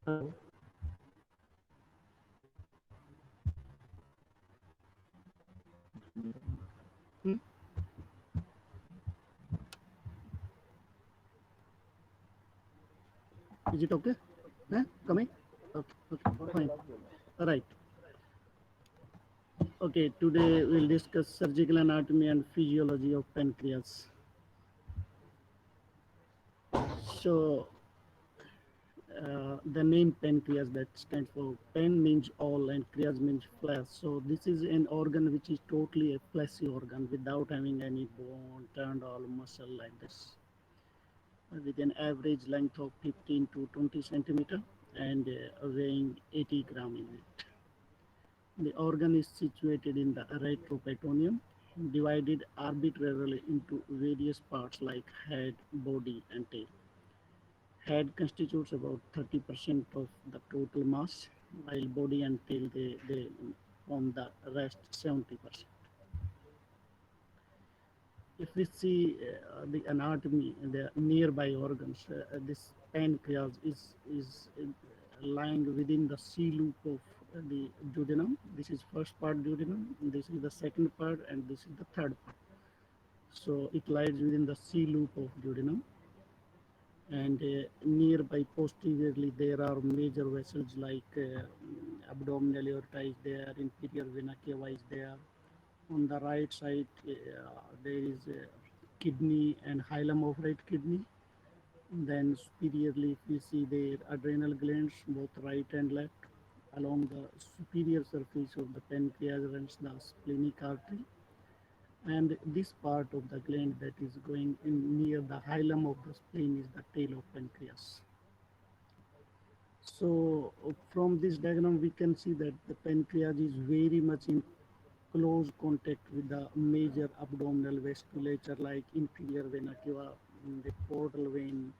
Hello. Hmm? Is it okay? Coming? Okay, okay, fine. All right. Okay, today we'll discuss surgical anatomy and physiology of pancreas. So, the name pancreas that stands for pan means all and creas means flesh. So, this is an organ which is totally a fleshy organ without having any bone, turned all muscle like this, with an average length of 15 to 20 centimeter and weighing 80 gram in it. The organ is situated in the retroperitoneum, divided arbitrarily into various parts like head, body, and tail. Head constitutes about 30% of the total mass, while body and tail they form the rest 70%. If we see the anatomy, the nearby organs, this pancreas is lying within the C loop of the duodenum. This is first part duodenum, this is the second part, and this is the third part. So it lies within the C loop of duodenum, and nearby posteriorly there are major vessels like abdominal aorta is there, inferior vena cava is there. On the right side, there is kidney and hilum of right kidney. Then superiorly, if we see the adrenal glands, both right and left. Along the superior surface of the pancreas runs the splenic artery. And this part of the gland that is going in near the hilum of the spleen is the tail of pancreas. So from this diagram, we can see that the pancreas is very much in close contact with the major abdominal vasculature like inferior vena cava, the portal vein,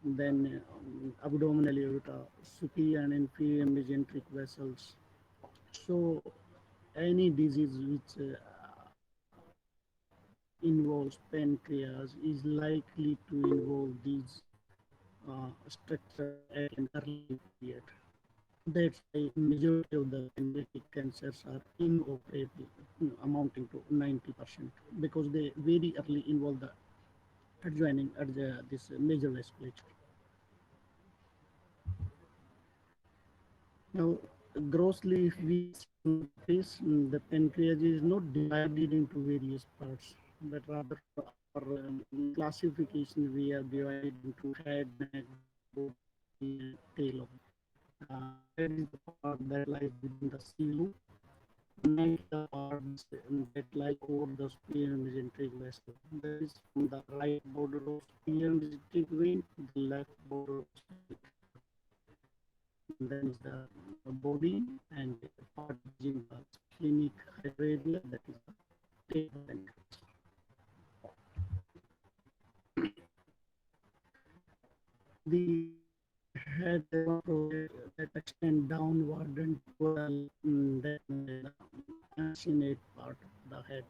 then abdominal aorta, superior and inferior mesenteric vessels. So any disease which involves pancreas is likely to involve these structures at an early period. That's why majority of the pancreatic cancers are inoperable, amounting to 90%, because they very early involve the adjoining this major vasculature. Now, grossly, if we see on the face, the pancreas is not divided into various parts, but rather for our classification, we are divided into head, neck, body, and tail of it. Head is the part that lies within the C loop. Neck is the part that lies over the superior mesenteric vessel. That is from the right border of superior mesenteric vein to the left border of splenic artery. And then is the body and the part bridging the splenic hydraria, that is the tail of pancreas. The head has one project that extend downward and twirl that the uncinate part of the head.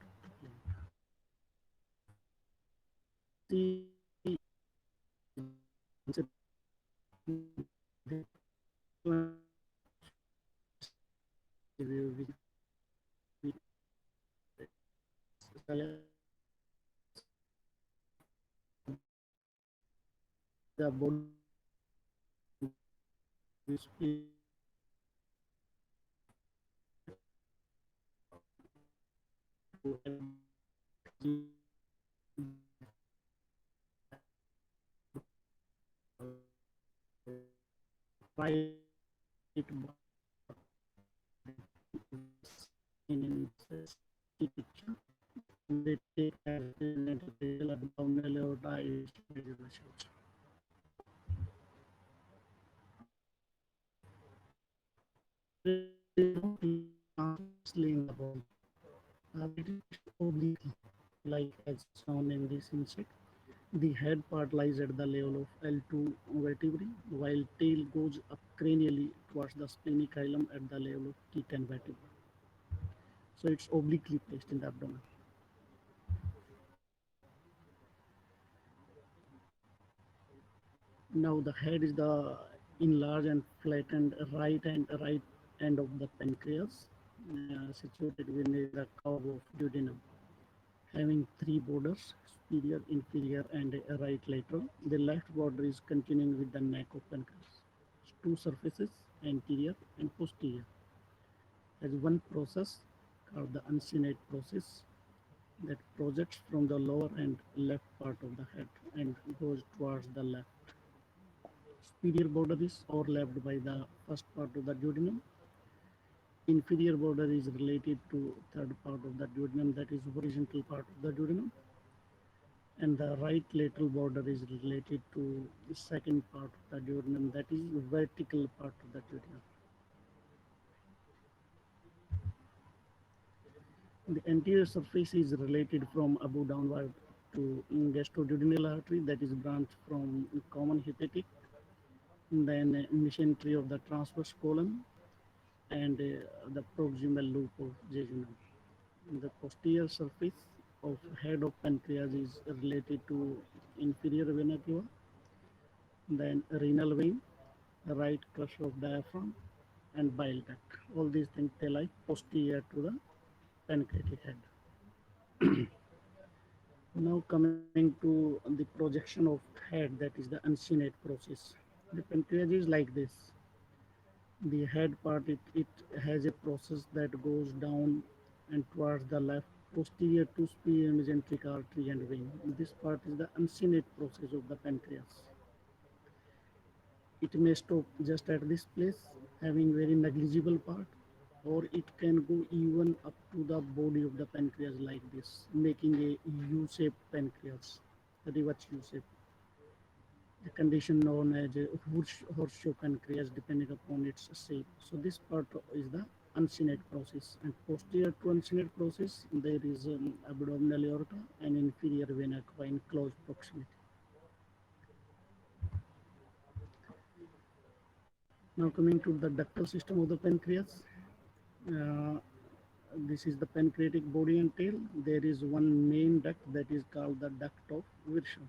See the body right in this picture. They take as representative abdominal aorta is major vessels. It is not transversely in the body. It is obliquely, like as shown in this insect. The head part lies at the level of L2 vertebrae, while tail goes up cranially towards the splenic hilum at the level of T10 vertebra. So it's obliquely placed in the abdomen. Now the head is the enlarged and flattened right end of the pancreas, situated beneath the curve of duodenum, having three borders: superior, inferior, and a right lateral. The left border is continuing with the neck of pancreas. Two surfaces, anterior and posterior, has one process called the uncinate process that projects from the lower and left part of the head and goes towards the left. Superior border is overlapped by the first part of the duodenum. Inferior border is related to third part of the duodenum, that is horizontal part of the duodenum, and the right lateral border is related to the second part of the duodenum, that is vertical part of the duodenum. The anterior surface is related from above downward to gastroduodenal artery that is branched from common hepatic, then mesentery of the transverse colon, and the proximal loop of jejunum. The posterior surface of head of pancreas is related to inferior vena cava, then renal vein, right crush of diaphragm, and bile duct. All these things they lie posterior to the pancreatic head. Now coming to the projection of head, that is the uncinate process. The pancreas is like this. The head part, it has a process that goes down and towards the left, posterior to superior mesenteric artery and vein. This part is the uncinate process of the pancreas. It may stop just at this place, having very negligible part, or it can go even up to the body of the pancreas like this, making a U-shaped pancreas, the reverse U-shape. The condition known as a horseshoe pancreas depending upon its shape. So this part is the uncinate process, and posterior to uncinate process there is abdominal aorta and inferior vena cava in close proximity. Now coming to the ductal system of the pancreas. Uh, this is the pancreatic body and tail. There is one main duct that is called the duct of Virchow.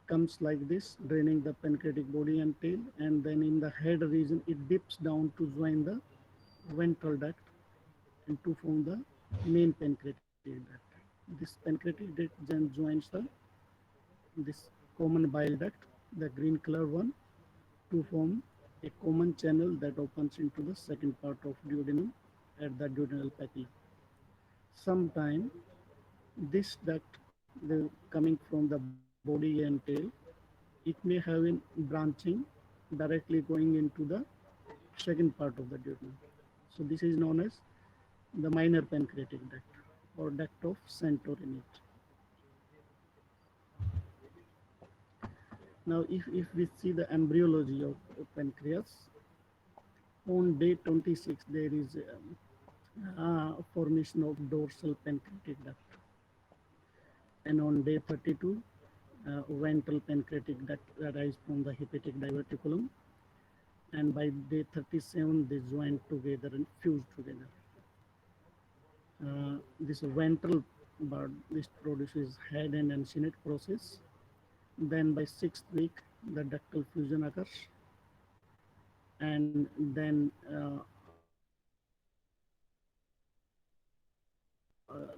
Comes like this, draining the pancreatic body and tail, and then in the head region it dips down to join the ventral duct and to form the main pancreatic duct. This pancreatic duct then joins this common bile duct, the green color one, to form a common channel that opens into the second part of duodenum at the duodenal papilla. Sometime this duct, coming from the body and tail, it may have in branching directly going into the second part of the duodenum. So this is known as the minor pancreatic duct or duct of Santorinite. Now if we see the embryology of pancreas, on day 26 there is formation of dorsal pancreatic duct, and on day 32 ventral pancreatic duct arise from the hepatic diverticulum, and by day 37 they join together and fuse together. This ventral bud, this produces head and uncinate process. Then by sixth week the ductal fusion occurs, and then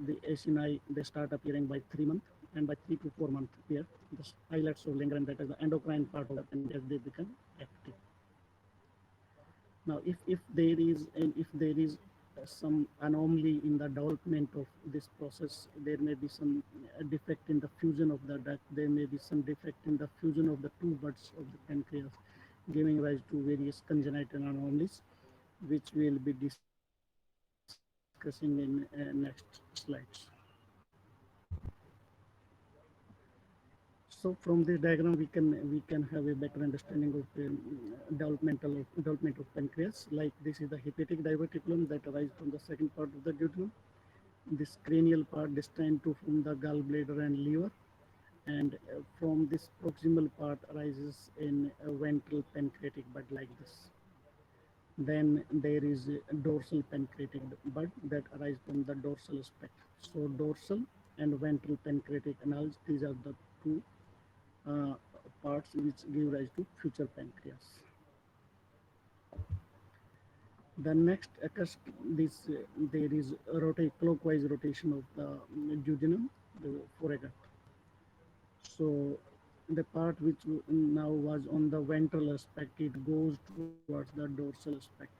the acini they start appearing by 3 months, and by 3 to 4 month period the islets of Lindgren, that is the endocrine part of the pancreas, they become active. Now if there is some anomaly in the development of this process, there may be some defect in the fusion of the duct, there may be some defect in the fusion of the two buds of the pancreas, giving rise to various congenital anomalies, which we will be discussing in next slides. So from this diagram we can have a better understanding of development of pancreas. Like this is the hepatic diverticulum that arises from the second part of the duodenum. This cranial part destined to form the gallbladder and liver, and from this proximal part arises in a ventral pancreatic bud like this. Then there is a dorsal pancreatic bud that arises from the dorsal aspect. So dorsal and ventral pancreatic canals, these are the two uh, parts which give rise to future pancreas. The next occurs this there is a clockwise rotation of the duodenum, the foregut. So the part which now was on the ventral aspect, it goes towards the dorsal aspect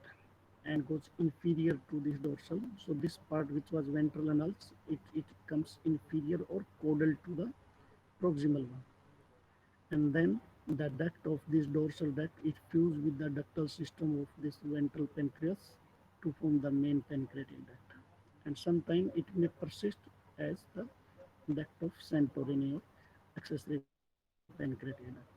and goes inferior to this dorsal. So this part which was ventral annulus, it comes inferior or caudal to the proximal one. And then the duct of this dorsal duct, it fused with the ductal system of this ventral pancreas to form the main pancreatic duct. And sometimes it may persist as the duct of Santorini or accessory pancreatic duct.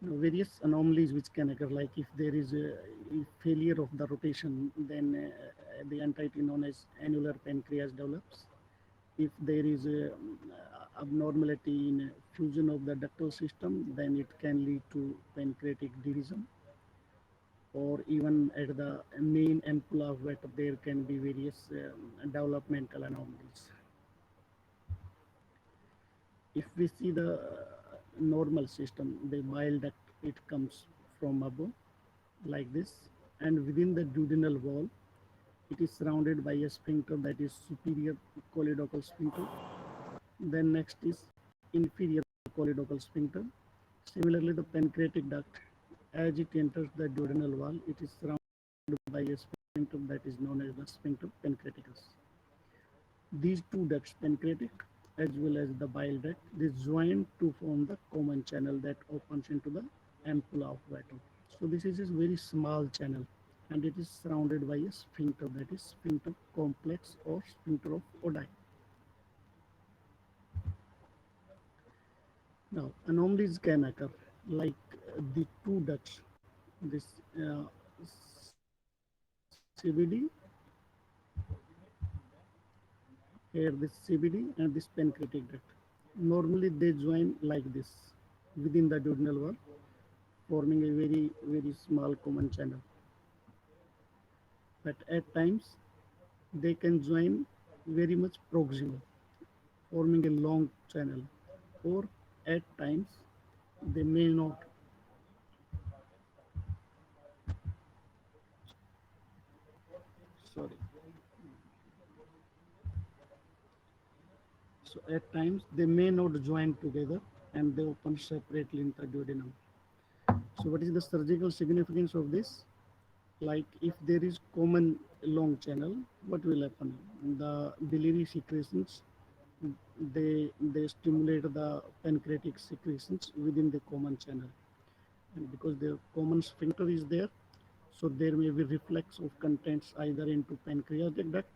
Now, various anomalies which can occur, like if there is a failure of the rotation, then the entity known as annular pancreas develops. If there is a abnormality in fusion of the ductal system, then it can lead to pancreatic division, or even at the main ampulla of water, there can be various developmental anomalies. If we see the normal system, the bile duct, it comes from above like this, and within the duodenal wall, it is surrounded by a sphincter that is superior choledochal sphincter. Then next is inferior choledochal sphincter. Similarly, the pancreatic duct, as it enters the duodenal wall, it is surrounded by a sphincter that is known as the sphincter pancreaticus. These two ducts, pancreatic as well as the bile duct, they join to form the common channel that opens into the ampulla of water. So this is a very small channel, and it is surrounded by a sphincter, that is sphincter complex or sphincter of Oddi. Now, anomalies can occur like the two ducts, this uh, CBD, here this CBD and this pancreatic duct. Normally they join like this within the duodenal wall, forming a very small common channel. But at times they can join very much proximal, forming a long channel, or at times they may not. Sorry. So at times they may not join together and they open separately in the duodenum. So what is the surgical significance of this? Like if there is common long channel, what will happen? The biliary secretions, they stimulate the pancreatic secretions within the common channel. And because the common sphincter is there, so there may be reflex of contents either into pancreatic duct,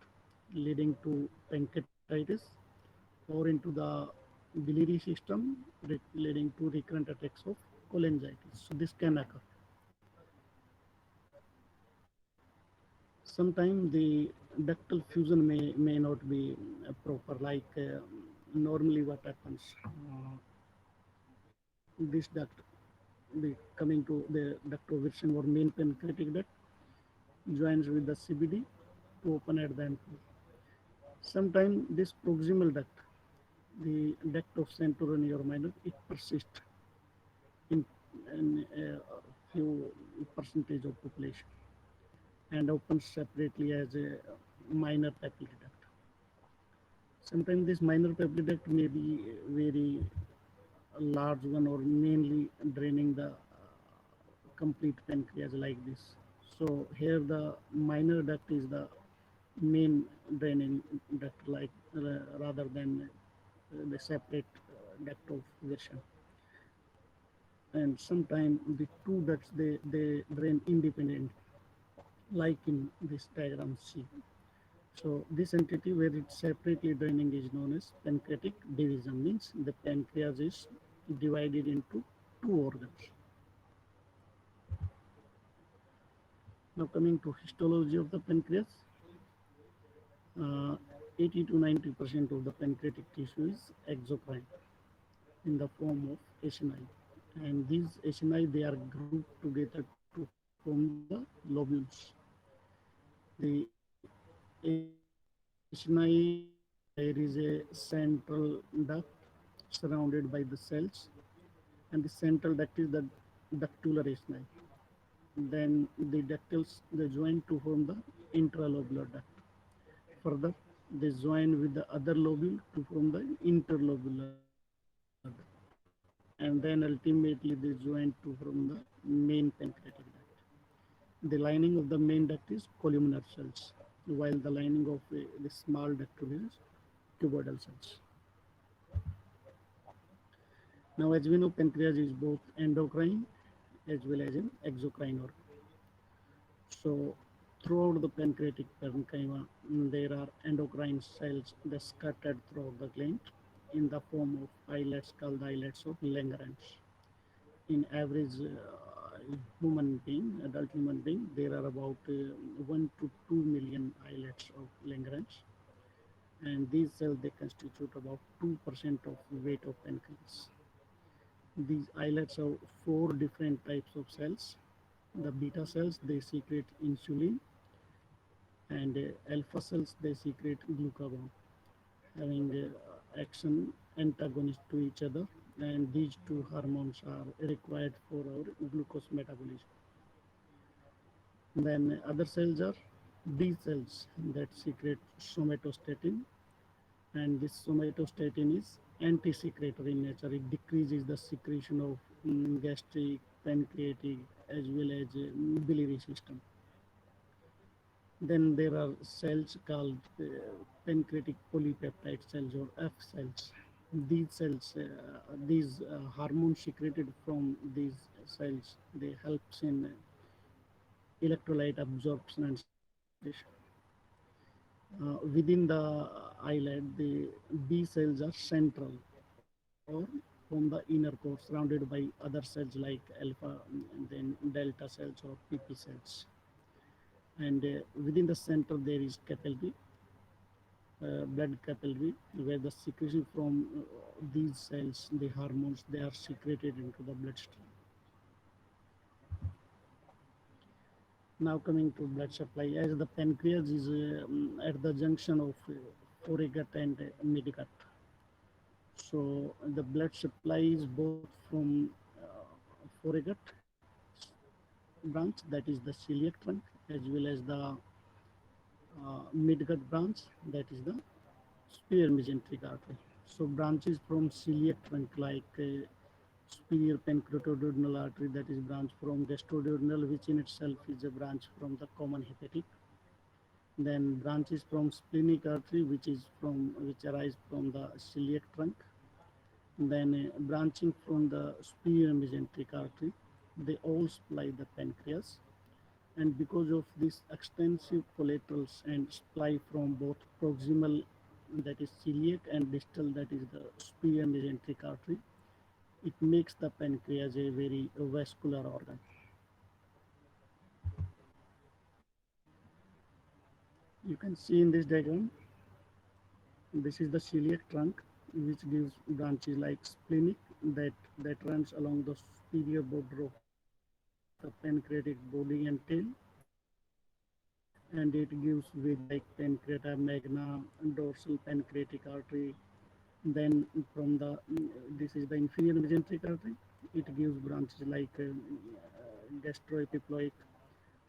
leading to pancreatitis, or into the biliary system, leading to recurrent attacks of cholangitis. So this can occur. Sometimes the ductal fusion may not be proper. Like normally, what happens? This duct, the coming to the duct of Wirsing or main pancreatic duct, joins with the CBD to open at the ample. Sometimes this proximal duct, the duct of Santorini or minor, it persists in, in a few percentage of population and opens separately as a minor papillary duct. Sometimes this minor papillary duct may be very large one or mainly draining the complete pancreas like this. So here the minor duct is the main draining duct, like rather than the separate duct of version. And sometimes the two ducts they drain independent, like in this diagram C. So this entity where it's separately draining is known as pancreatic division, means the pancreas is divided into two organs. Now coming to histology of the pancreas, uh, 80 to 90% of the pancreatic tissue is exocrine in the form of acini. And these acini, they are grouped together to form the lobules. The acini are there is a central duct surrounded by the cells, and the central duct is the ductular racemi. Then the ductals they join to form the intralobular duct. Further, they join with the other lobule to form the interlobular duct. And then ultimately they join to form the main pancreatic duct. The lining of the main duct is columnar cells, while the lining of the small duct is cuboidal cells. Now, as we know, pancreas is both endocrine as well as an exocrine organ. So, throughout the pancreatic parenchyma, there are endocrine cells that scattered throughout the gland in the form of islets called the islets of Langerhans. In average human being, adult human being, there are about 1 to 2 million islets of Langerhans, and these cells they constitute about 2% of weight of pancreas. These islets have four different types of cells. The beta cells they secrete insulin, and alpha cells they secrete glucagon, having action antagonist to each other, and these two hormones are required for our glucose metabolism. Then other cells are B cells that secrete somatostatin, and this somatostatin is anti-secretory in nature. It decreases the secretion of gastric, pancreatic, as well as biliary system. Then there are cells called pancreatic polypeptide cells or F cells. These hormones secreted from these cells, they helps in electrolyte absorption and secretion. Within the eyelid, the B cells are central or from the inner core, surrounded by other cells like alpha, and then delta cells or PP cells. And within the center, there is capillary, blood capillary, where the secretion from these cells, the hormones, they are secreted into the bloodstream. Now coming to blood supply, as the pancreas is at the junction of foregut and midgut, so the blood supply is both from foregut branch, that is the celiac trunk, as well as the midgut branch, that is the superior mesenteric artery. So branches from celiac trunk like superior pancreatoduodenal artery, that is branch from gastroduodenal, which in itself is a branch from the common hepatic. Then branches from splenic artery, which arise from the celiac trunk. Then branching from the superior mesenteric artery, they all supply the pancreas. And because of this extensive collaterals and supply from both proximal, that is celiac, and distal, that is the superior mesenteric artery, it makes the pancreas a very vascular organ. You can see in this diagram, this is the celiac trunk, which gives branches like splenic, that runs along the superior border of the pancreatic body and tail, and it gives veins like pancreata magna, dorsal pancreatic artery. Then from the this is the inferior mesenteric artery. It gives branches like gastroepiploic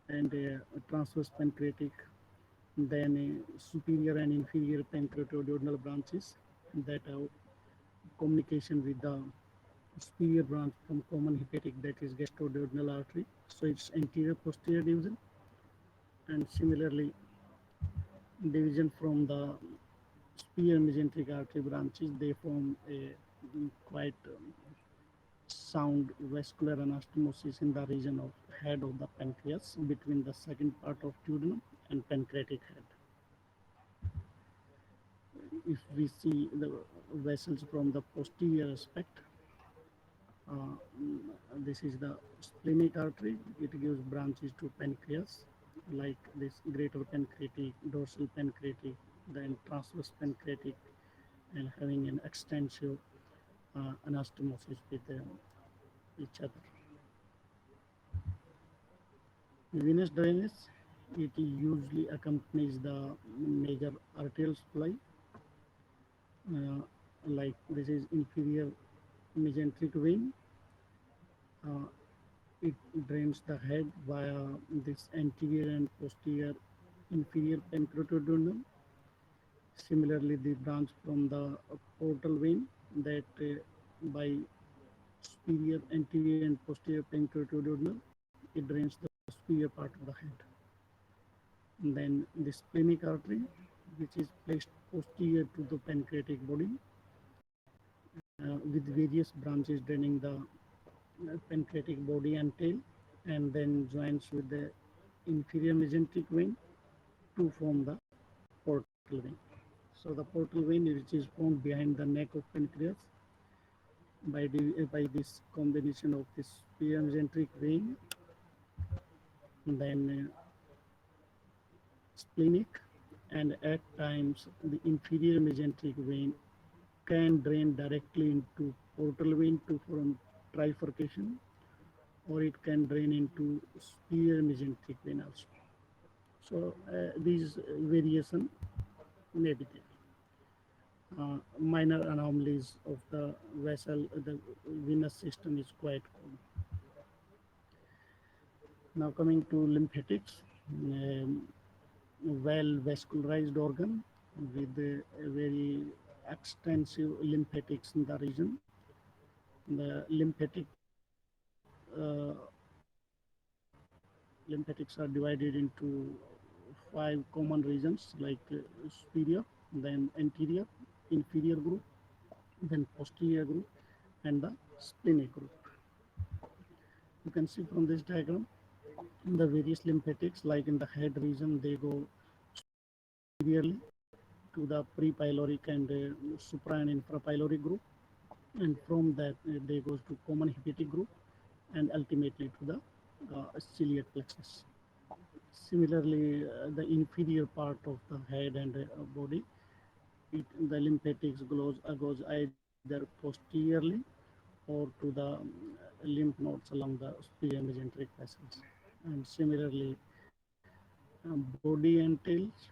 and transverse pancreatic. Then superior and inferior pancreatoduodenal branches that have communication with the superior branch from common hepatic, that is gastroduodenal artery. So it's anterior posterior division, and similarly division from the superior mesenteric artery branches, they form a quite sound vascular anastomosis in the region of head of the pancreas between the second part of duodenum and pancreatic head. If we see the vessels from the posterior aspect, uh, this is the splenic artery. It gives branches to pancreas like this greater pancreatic, dorsal pancreatic, then transverse pancreatic, and having an extensive anastomosis with each other. Venous drainage, it usually accompanies the major arterial supply. uh, like this is inferior mesenteric vein. Uh, it drains the head via this anterior and posterior inferior pancreatoduodenum. Similarly, the branch from the portal vein that by superior, anterior, and posterior pancreatoduodenum, it drains the superior part of the head. And then the splenic artery, which is placed posterior to the pancreatic body, with various branches draining the pancreatic body and tail, and then joins with the inferior mesenteric vein to form the portal vein. So the portal vein, which is formed behind the neck of pancreas by this combination of this mesenteric vein, then splenic, and at times the inferior mesenteric vein can drain directly into portal vein to form trifurcation, or it can drain into superior mesenteric vein also. So these variation may be there. Minor anomalies of the vessel, the venous system is quite common. Now coming to lymphatics, well vascularized organ with a very extensive lymphatics in the region. The uh, lymphatics are divided into five common regions like superior, then anterior, inferior group, then posterior group, and the splenic group. You can see from this diagram the various lymphatics, like in the head region, they go superiorly to the pre-pyloric and supra and infrapyloric group, and from that they goes to common hepatic group, and ultimately to the celiac plexus. Similarly, the inferior part of the head and body, the lymphatics goes either posteriorly or to the lymph nodes along the superior mesenteric vessels. And similarly, body and tails,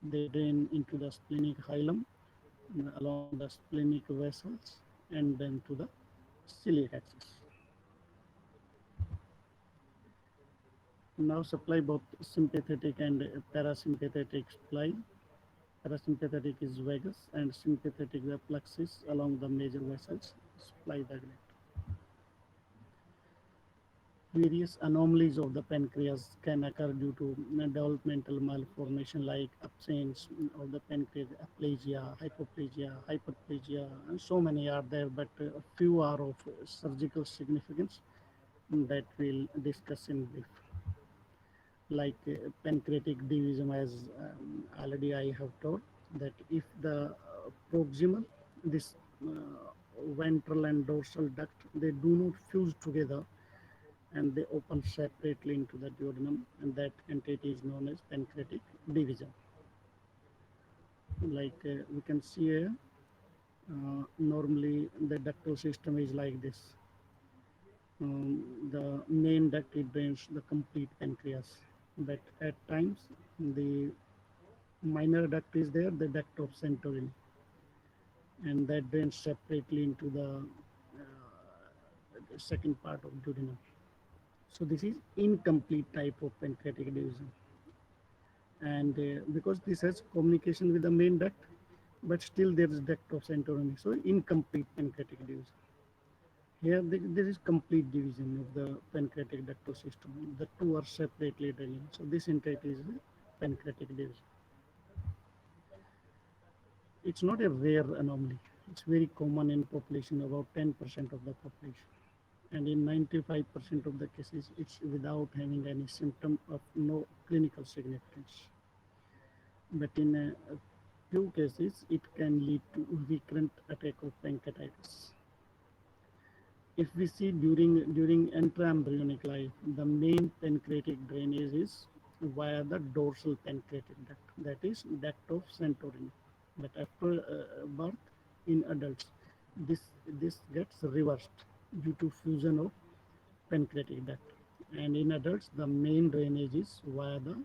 they drain into the splenic hilum along the splenic vessels and then to the celiac axis. Now supply both sympathetic and parasympathetic supply. Parasympathetic is vagus and sympathetic the plexus along the major vessels supply the gland. Various anomalies of the pancreas can occur due to developmental malformation like absence of the pancreas, aplasia, hypoplasia, hyperplasia, and so many are there, but a few are of surgical significance that we'll discuss in brief. Like pancreatic divisum, as already I have told, that if the proximal, this ventral and dorsal duct, they do not fuse together and they open separately into the duodenum, and that entity is known as pancreatic division. Like we can see here, normally the ductal system is like this. The main duct, it drains the complete pancreas, but at times the minor duct is there, the duct of Santorini, and that drains separately into the second part of duodenum. So this is incomplete type of pancreatic division, and because this has communication with the main duct, but still there is duct of Santorini, so incomplete pancreatic division. Here there is complete division of the pancreatic ductal system. The two are separately draining. So this entity is pancreatic division. It's not a rare anomaly. It's very common in population, about 10% of the population. And in 95% of the cases, it's without having any symptom of no clinical significance. But in a few cases, it can lead to recurrent attack of pancreatitis. If we see during intraembryonic life, the main pancreatic drainage is via the dorsal pancreatic duct, that is duct of Santorini. But after birth in adults, this this gets reversed due to fusion of pancreatic duct, and in adults the main drainage is via the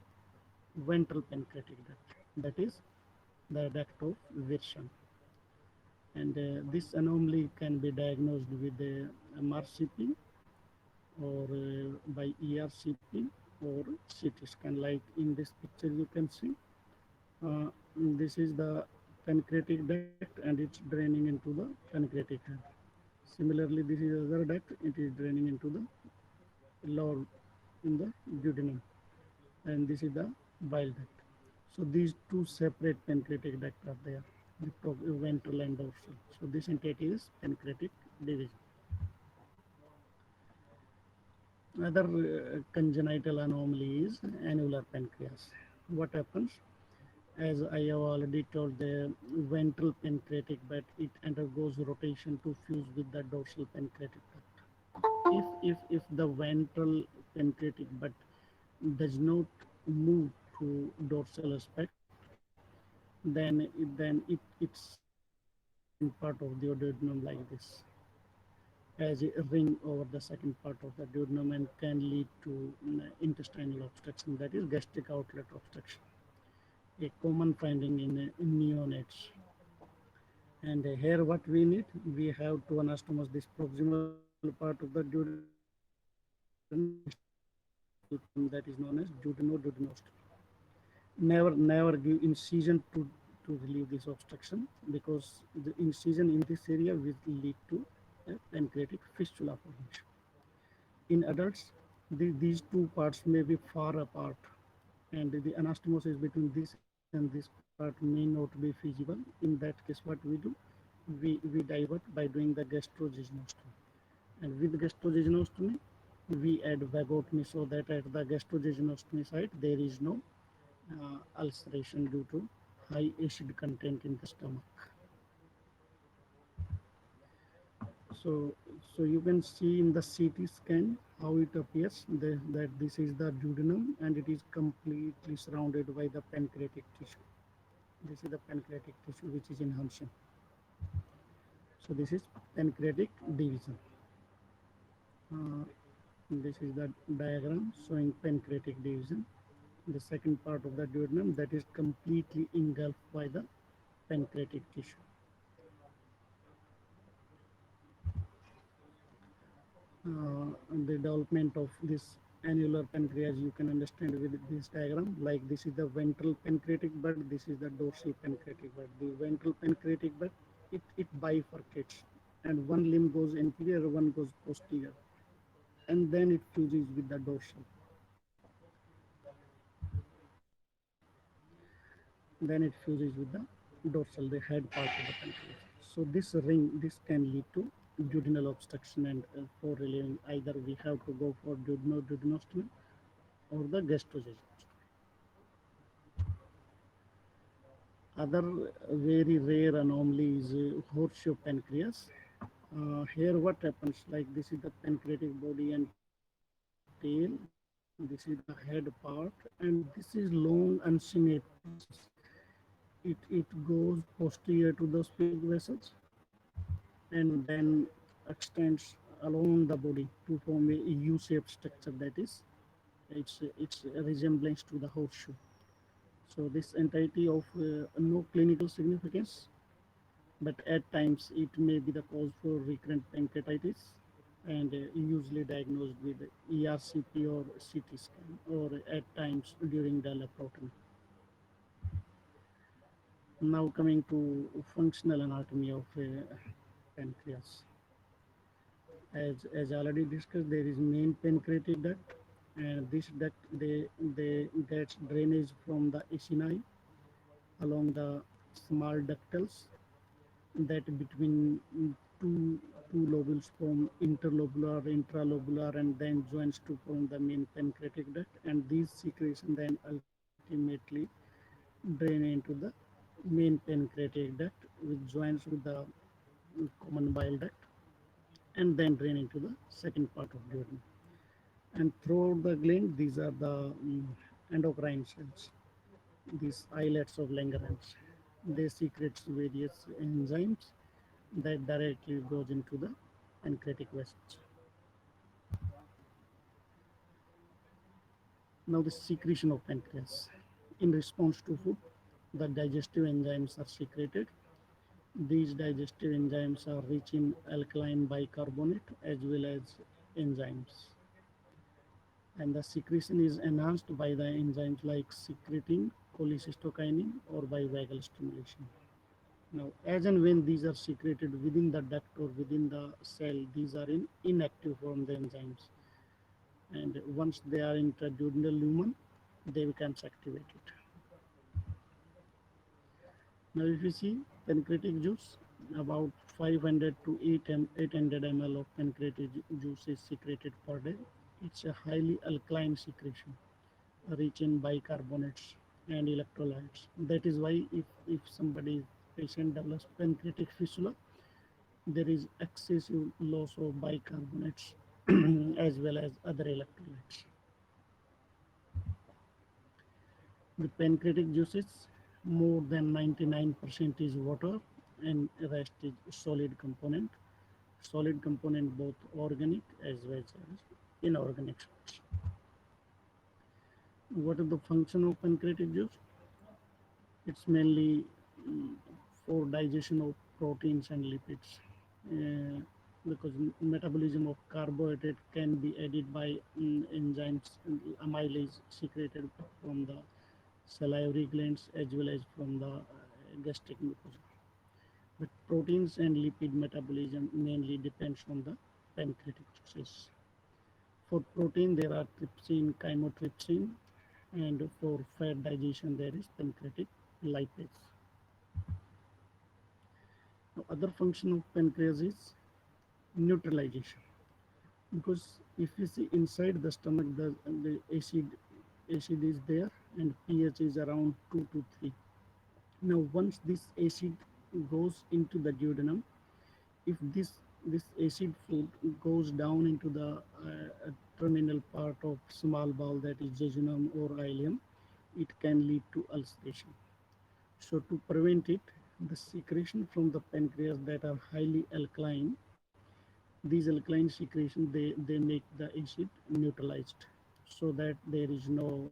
ventral pancreatic duct, that is the duct of Wirshan. And this anomaly can be diagnosed with MRCP or by ERCP or CT scan. Like in this picture, you can see this is the pancreatic duct and it's draining into the pancreatic head. Similarly, this is other duct, it is draining into the lower in the duodenum, and this is the bile duct. So these two separate pancreatic ducts are there, the ventral and dorsal. So this entity is pancreatic division. Other congenital anomaly is annular pancreas. What happens? As I have already told, the ventral pancreatic bed it undergoes rotation to fuse with the dorsal pancreatic duct. If the ventral pancreatic bed does not move to dorsal aspect, then it sits on the second part of the duodenum like this, as a ring over the second part of the duodenum, and can lead to intestinal obstruction, that is gastric outlet obstruction, a common finding in neonates. And here what we need, we have to anastomose this proximal part of the duodenum and establish a distal column that is known as duodenostoma. Never give incision to relieve this obstruction, because the incision in this area will lead to a pancreatic fistula formation. In adults, these two parts may be far apart, and the anastomosis between this and this part may not be feasible. In that case, what we do, we divert by doing the gastrojejunectomy. And with gastrojejunectomy, we add vagotomy so that at the gastrojejunectomy site there is no ulceration due to high acid content in the stomach. So, so you can see in the CT scan how it appears, that this is the duodenum and it is completely surrounded by the pancreatic tissue. This is the pancreatic tissue which is in Hampshire. So this is pancreatic division. Uh, this is the diagram showing pancreatic division. The second part of the duodenum that is completely engulfed by the pancreatic tissue. The development of this annular pancreas you can understand with this diagram. Like this is the ventral pancreatic bud, this is the dorsal pancreatic bud. The ventral pancreatic bud, it bifurcates, and one limb goes anterior, one goes posterior, and then it fuses with the dorsal. Then it fuses with the dorsal, the head part of the pancreas. So this ring, this can lead to duodenal obstruction, and for relieving, either we have to go for duodenostomy or the gastroesophageal. Other very rare anomaly is horseshoe pancreas. Here what happens, like this is the pancreatic body and tail, this is the head part, and this is long uncinate process. It goes posterior to the sphenic vessels and then extends along the body to form a U-shaped structure, that is its resemblance to the horseshoe. So this entity of no clinical significance, but at times it may be the cause for recurrent pancreatitis, and usually diagnosed with ERCP or CT scan, or at times during the laparotomy. Now coming to functional anatomy of pancreas. As already discussed, there is main pancreatic duct, and this duct they gets drainage from the acini along the small ductals, that between two two lobules form interlobular, intralobular, and then joins to form the main pancreatic duct. And these secretions then ultimately drain into the main pancreatic duct, which joins with the common bile duct, and then drain into the second part of duodenum. And throughout the gland, these are the endocrine cells, these islets of Langerhans. They secrete various enzymes that directly goes into the pancreatic vessels. Now the secretion of pancreas. In response to food, the digestive enzymes are secreted, These digestive enzymes are rich in alkaline bicarbonate as well as enzymes. And the secretion is enhanced by the enzymes like secretin, cholecystokinin, or by vagal stimulation. Now, as and when these are secreted within the duct or within the cell, these are in inactive form, the enzymes. And once they are intraduodenal lumen, they becomes activated. Now, if you see pancreatic juice, about 500 to 800 ml of pancreatic juice is secreted per day. It's a highly alkaline secretion, rich in bicarbonates and electrolytes. That is why if somebody patient develops pancreatic fistula, there is excessive loss of bicarbonates as well as other electrolytes. The pancreatic juices, more than 99% is water and rest is solid component. Solid component both organic as well as inorganic. What is the function of pancreatic juice? It's mainly mm, for digestion of proteins and lipids. Uh, because metabolism of carbohydrate can be aided by enzymes amylase secreted from the salivary glands as well as from the gastric mucosa. But proteins and lipid metabolism mainly depends on the pancreatic juices. For protein, there are trypsin, chymotrypsin, and for fat digestion, there is pancreatic lipase. Now, other function of pancreas is neutralization. Because if you see inside the stomach, the acid is there, and pH is around 2 to 3. Now, once this acid goes into the duodenum, if this acid food goes down into the terminal part of small bowel, that is jejunum or ileum, it can lead to ulceration. So to prevent it, the secretion from the pancreas that are highly alkaline, these alkaline secretions they make the acid neutralized, so that there is no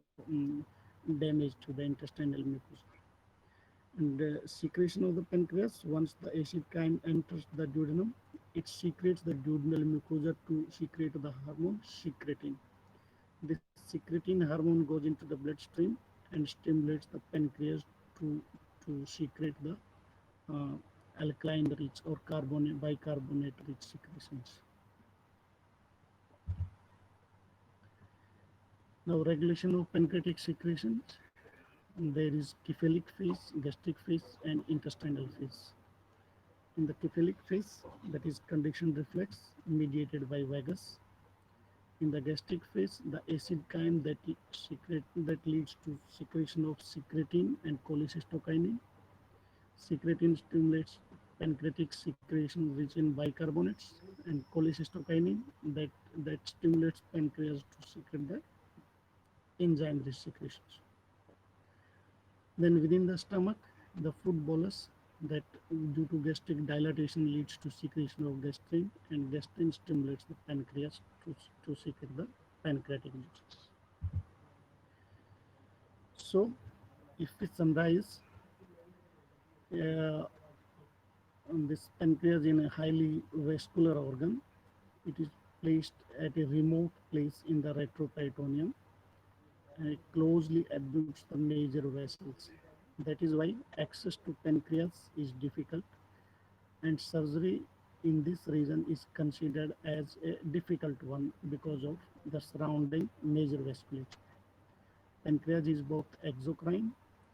damage to the intestinal mucosa. And the secretion of the pancreas, once the acid chyme enters the duodenum, it secretes the duodenal mucosa to secrete the hormone secretin. This secretin hormone goes into the bloodstream and stimulates the pancreas to secrete the uh, alkaline rich or carbonate bicarbonate rich secretions. Now, regulation of pancreatic secretions, there is cephalic phase, gastric phase, and intestinal phase. In the cephalic phase, that is conditioned reflex mediated by vagus. In the gastric phase, the acid chyme that leads to secretion of secretin and cholecystokinin. Secretin stimulates pancreatic secretion rich in bicarbonates, and cholecystokinin that stimulates pancreas to secrete the enzyme rich secretions. Then within the stomach, the food bolus that due to gastric dilatation leads to secretion of gastrin, and gastrin stimulates the pancreas to secrete the pancreatic juices. So, if we summarize, uh, this pancreas in a highly vascular organ, it is placed at a remote place in the retroperitoneum, and it closely abuts the major vessels. That is why access to pancreas is difficult, and surgery in this region is considered as a difficult one because of the surrounding major vasculature. Pancreas is both exocrine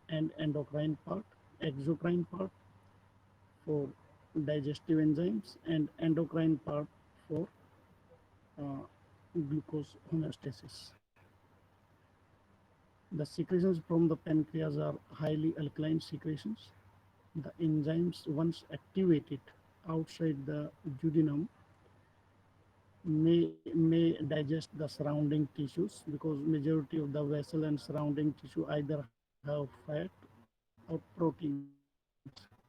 and endocrine part. Exocrine part for digestive enzymes and endocrine part for uh, glucose homeostasis. The secretions from the pancreas are highly alkaline secretions. The enzymes, once activated outside the duodenum, may digest the surrounding tissues, because majority of the vessel and surrounding tissue either have fat or proteins.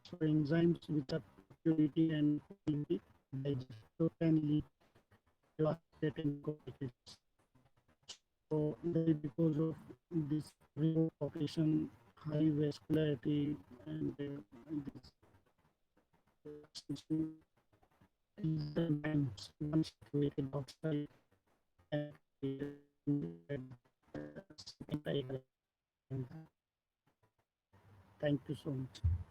So enzymes which are poor purity and poor quality digest, so can lead devastating complications. So that is because of this remote location, high vascularity, and this system is the glands, one situated outside pancreas and second eye gland. Thank you so much.